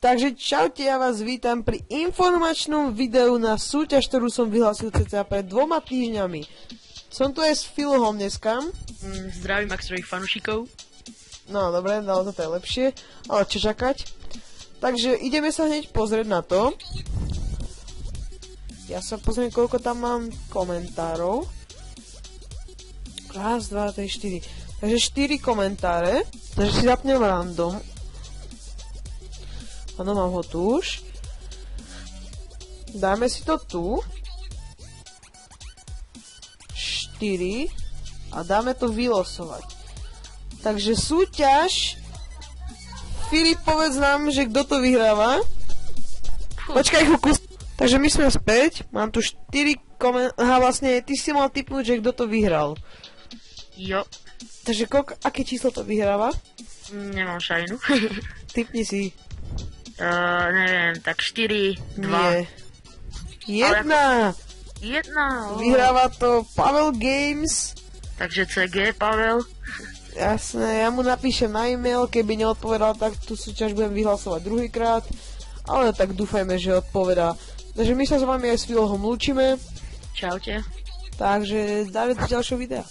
Takže čaute, ja vás vítam pri informačnom videu na súťaž, ktorú som vyhlásil cca pred 2 týždňami. Som tu aj s Filohom dneska. Zdravím Maxových fanúšikov. No dobre, dalo to je lepšie, ale čo čakať? Takže ideme sa hneď pozrieť na to. Ja sa pozriem, koľko tam mám komentárov. Raz, 2, 3, 4. Takže 4 komentáre. Takže si zapnem random. Áno, mám ho tu už. Dáme si to tu. 4. A dáme to vylosovať. Takže súťaž. Filip, povedz nám, že kto to vyhráva. Počkaj chvíľku. Takže my sme späť. Mám tu 4 Aha, vlastne ty si mal tipnúť, že kto to vyhral. Jo. Takže aké číslo to vyhráva? Nemám šajnu. Tipni si. Neviem, tak 4, 2. Nie. 1. Vyhráva to Pavel Games. Takže CG, Pavel. Jasné, ja mu napíšem na e-mail, keby neodpovedal, tak tú súťaž budem vyhlasovať druhýkrát. Ale tak dúfajme, že odpovedá. Takže my sa s vami aj s Filohom lúčime. Čaute. Takže dáme do ďalšieho videa.